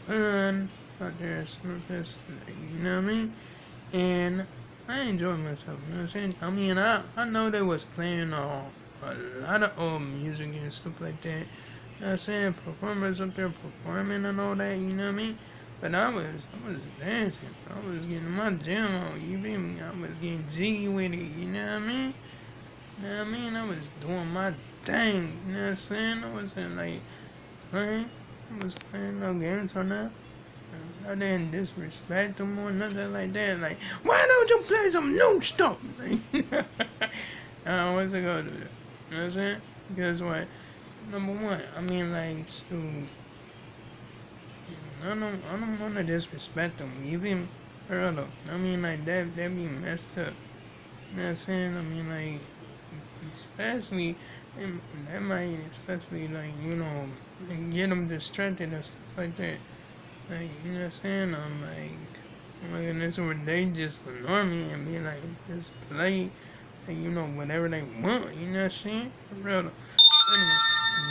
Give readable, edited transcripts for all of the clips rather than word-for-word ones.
fun out there at Summerfest, you know what I mean? And I enjoyed myself, you know what I'm saying? I mean, I know they was playing a lot of old music and stuff like that. You know what I'm saying? Performers up there performing and all that, you know what I mean? But I was dancing. I was getting my jam on, you feel me? I was getting jiggy with it, you know what I mean? You know what I mean? I was doing my thing, you know what I'm saying? I wasn't like playing. I was playing no games or nothing. I didn't disrespect them or nothing like that. Like, why don't you play some new stuff? Like, I wasn't gonna do that. You know what I'm saying? Because what? Number one, I mean, like, shoot, I don't wanna disrespect them. You feel me? For real. I mean, like that be messed up. You know what I'm saying? I mean, like, especially, that might, especially, like, get them distracted and stuff like that. Like, you know what I'm saying? I'm like, and this where they just ignore me and be like, just play, like, whatever they want, you know what I'm saying? For real. Anyway,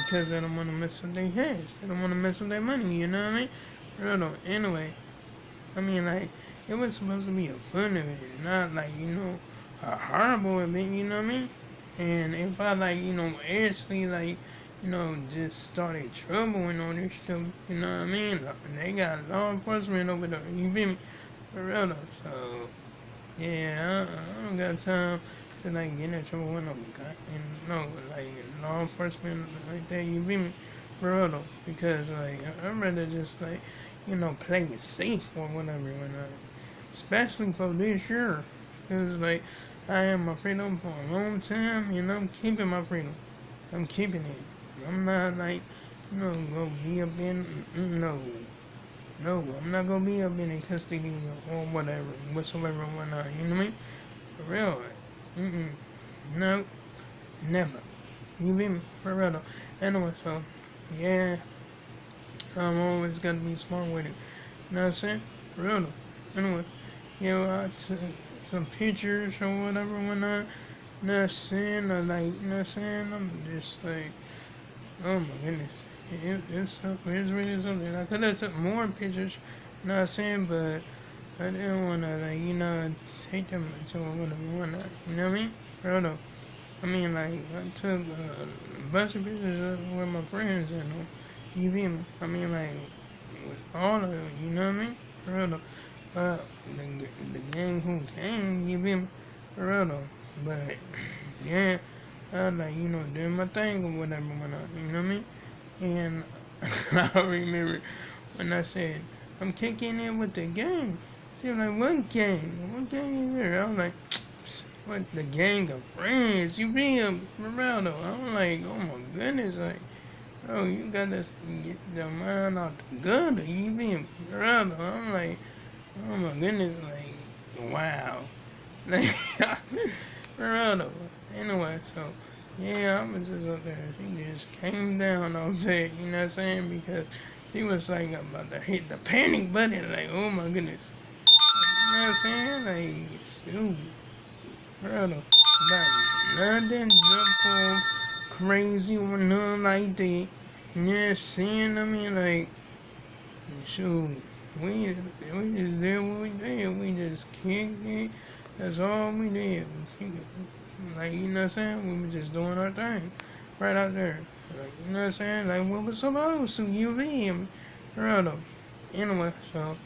because they don't want to mess up their heads. They don't want to mess up their money, you know what I mean? For real. Anyway, I mean, like, it was supposed to be a fun event, not like, a horrible event, you know what I mean? And if I, like, actually, like, just started trouble and all this stuff, you know what I mean? They got law enforcement over there, you feel me? For real though. So, yeah, I don't got time to, like, get in trouble with no, like, law enforcement like that, you feel me? For real though. Because, like, I'd rather just, like, play it safe or whatever when I, especially for this year. Because, like, I had my freedom for a long time, and I'm keeping my freedom. I'm keeping it. I'm not, like, gonna be up in, no. No, I'm not gonna be up in custody or whatever, whatsoever, whatnot, you know what I mean? For real. Mm-mm. No, never. You feel me? For real though. Anyway, so, yeah, I'm always gotta be smart with it. You know what I'm saying? For real though. Anyway, I took some pictures or whatever when I not saying or like, not saying, I'm just like, oh my goodness. It's really something. I could have took more pictures, not saying, but I didn't want to, like, take them to whatever, you know what I mean? For real though. I mean, like, I took a bunch of pictures with my friends and you feel me? I mean, like, with all of them, you know what I mean? For real though. The gang who came, you feel me? For real though. But, yeah, I like, doing my thing or whatever, you know what I mean? And I remember when I said, I'm kicking in with the gang. She was like, what gang? What gang is there? I was like, what, the gang of friends? You feel for real though? I'm like, oh my goodness, like, oh, you gotta get your mind out the gutter. You feel for real though? I'm like, oh my goodness, like, wow. Like, for real though. Anyway, so, yeah, I was just up there. She just came down off that, you know what I'm saying? Because she was like about to hit the panic button, like, oh my goodness. You know what I'm saying? Like, shoot. For real though. But nothing jump off crazy or nothing like that. You know what I'm saying? I mean, like, shoot. We just did what we did. We just kicked it. That's all we did. Like, you know what I'm saying? We were just doing our thing. Right out there. Like, you know what I'm saying? Like, what was supposed to. You feel me? For real though. Anyway, so,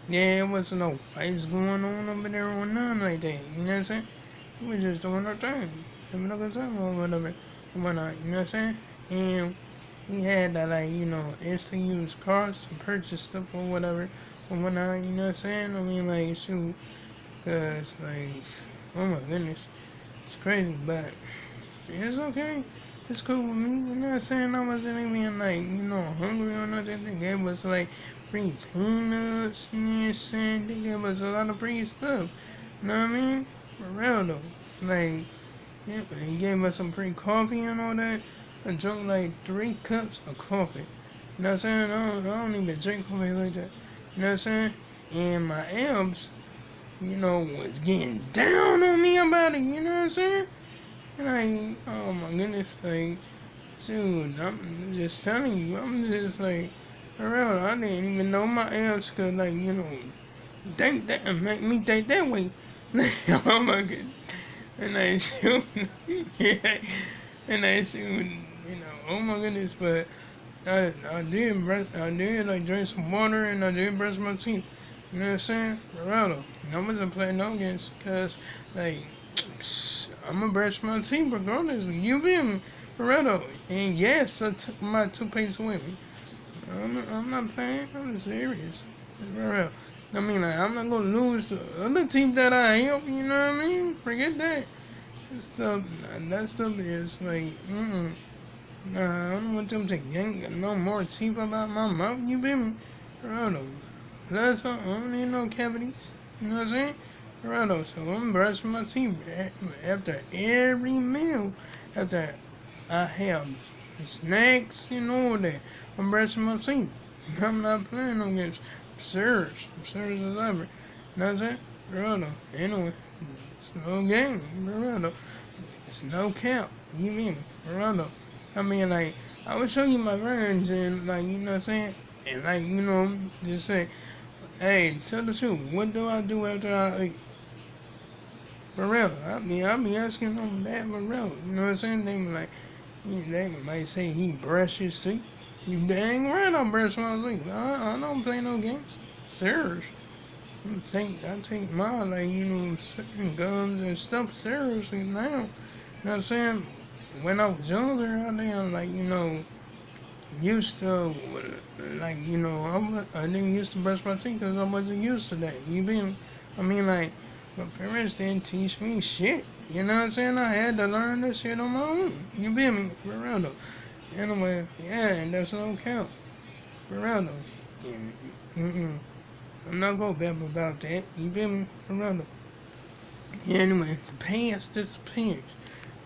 yeah, it wasn't no fights going on over there or nothing like that. You know what I'm saying? We were just doing our thing. Having a good time or whatever. And whatnot. You know what I'm saying? And we had that, like, instant use cards to purchase stuff or whatever. Or whatnot. You know what I'm saying? I mean, like, shoot. Cause, like, oh my goodness. It's crazy, but it's okay. It's cool with me. You know what I'm saying? I wasn't even like, hungry or nothing. They gave us like free peanuts, you know what I'm saying? They gave us a lot of free stuff. You know what I mean? For real though. Like, yeah, they gave us some free coffee and all that. I drank like 3 cups of coffee. You know what I'm saying? I don't even drink coffee like that. You know what I'm saying? And my abs, was getting down on me about it. You know what I'm saying? Like, oh my goodness, like, dude, I'm just telling you, I'm just like, For real, I didn't even know my ex could, like, think that and make me think that way. Oh my god. And I shoot, yeah, and I shoot, oh my goodness, but I did like drink some water and I did brush my teeth. You know what I'm saying? Ronaldo. I wasn't playing no games because, like, I'm gonna brush my teeth regardless. You feel me? Ronaldo. And yes, I took my toothpaste with me. I'm not playing. I'm serious. For real. I mean, like, I'm not gonna lose the other team that I help. You know what I mean? Forget that. That stuff is like, Nah, I don't want them to yank no more teeth about my mouth. You feel me? Geraldo. Plus, I don't need no cavities. You know what I'm saying? Geraldo, so I'm brushing my teeth after every meal. After I have snacks and all that. I'm brushing my teeth. I'm not playing no games. I'm serious. I'm serious as ever. You know what I'm saying? Geraldo. Anyway, it's no game. Geraldo. It's no cap. You mean me? Geraldo. I mean, like, I would show you my friends and, like, you know what I'm saying? And, like, just say, hey, tell the truth. What do I do after I eat? For real. I be asking them that for real. You know what I'm saying? They be like, they might say he brushed his teeth. You dang right I brush my teeth. I don't play no games. Serious. I take my, like, certain guns and stuff seriously now. You know what I'm saying? When I was younger, I didn't, like, used to, like, I didn't used to brush my teeth because I wasn't used to that. You feel me? I mean, like, my parents didn't teach me shit. You know what I'm saying? I had to learn this shit on my own. You feel me? For real though. Anyway, yeah, and that's no count. For real though. And, I'm not gonna bab about that. You feel me? For real though. Yeah, anyway, the past disappears. You know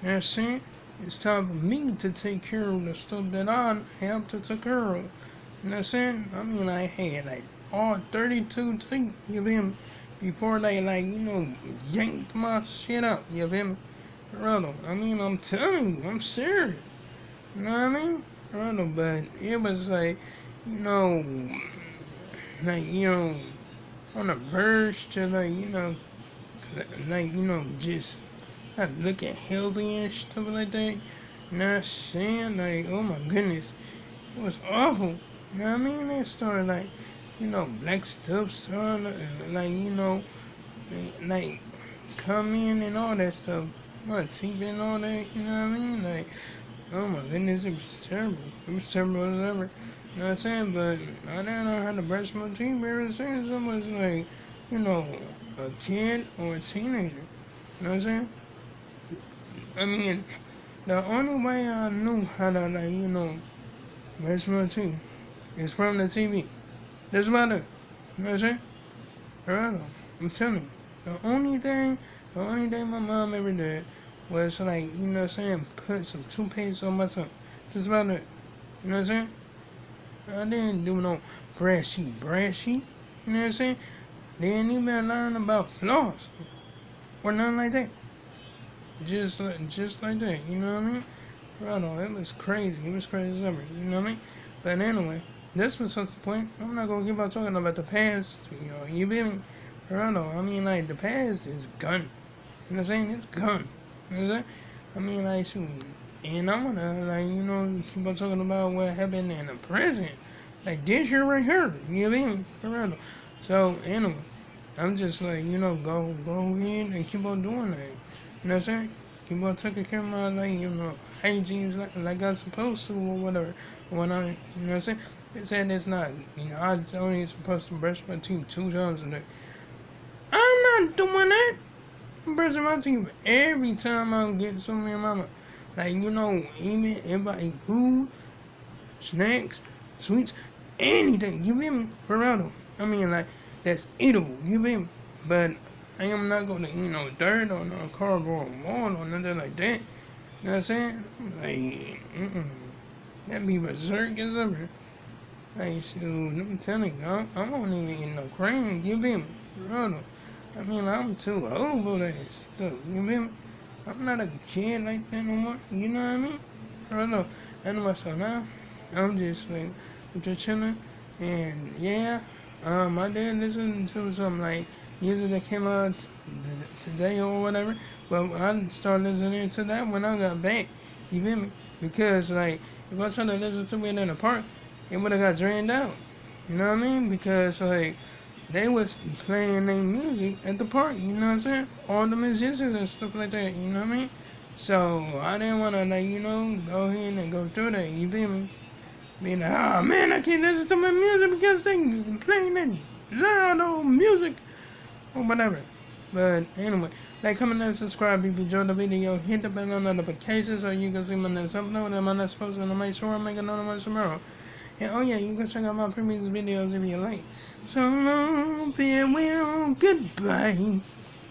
what I'm saying? It's time for me to take care of the stuff that I have to take care of. You know what I'm saying? I mean, I had like all 32 teeth, you feel me? Before they, like, yanked my shit out, you feel me? Brother, I mean, I'm telling you, I'm serious. You know what I mean? Brother, but it was like, you know, like, on the verge to, just not looking healthy and stuff like that. Not saying, like, oh my goodness, it was awful. You know what I mean? They started, like, black stuff started, like, like, come in and all that stuff. My teeth and all that, you know what I mean? Like, oh my goodness, it was terrible. It was terrible as ever. You know what I'm saying? But I didn't know how to brush my teeth ever since I was, like, you know, a kid or a teenager. You know what I'm saying? I mean, the only way I knew how to, like, brush my teeth is from the TV. That's about it. You know what I'm saying? Right. I'm telling you. The only thing my mom ever did was, like, what I'm saying, put some toothpaste on my tongue. That's about it. You know what I'm saying? I didn't do no brashy. You know what I'm saying? Didn't even learn about floss or nothing like that. Just like that. You know what I mean? Right on. It was crazy. It was crazy as ever. You know what I mean? But anyway, this was just the point. I'm not gonna keep on talking about the past. You feel me? Right on. I mean, like, the past is gone. You know what I'm saying? It's gone. You know what I'm saying? I mean, like, shoot. And I wanna, like, keep on talking about what happened in the present. Like, this year right here. You feel me? For real. So, anyway, I'm just like, go ahead and keep on doing that. You know what I'm saying? Keep on taking care of my, like, hygiene like I'm supposed to or whatever. When I, you know what I'm saying? They said it's not, I'm only supposed to brush my teeth 2 times a day. I'm not doing that. I'm brushing my teeth every time I get something in my mouth. Like, even if I eat food, snacks, sweets, anything. You feel me? For real. I mean, like, that's eatable. You feel me? But I am not going to eat no dirt or no cardboard wall or nothing like that. You know what I'm saying? Like, that be berserk as ever. Like, shoot, I'm telling you, I won't even eat no cream. You feel me? For real. I mean, I'm too old for that stuff. You feel me? I'm not a kid like that no more. You know what I mean? I don't know. Anyway, so now I'm just like, I'm just chilling. And yeah, I did listen to some like music that came out today or whatever. But I started listening to that when I got back. You feel me? Because like if I tried to listen to it in the park, it would have got drained out. You know what I mean? Because like they was playing their music at the park. You know what I'm saying? All the musicians and stuff like that. You know what I mean? So I didn't want to like go ahead and go through that. You feel me? Being like, oh man, I can't listen to my music because they playing that loud old music or whatever. But anyway, like, comment, and subscribe if you enjoyed the video. Hit the bell on notifications so you can see my next upload and my next post, and I'll make sure I make another one tomorrow. And oh yeah, you can check out my previous videos if you like. So long, farewell, goodbye.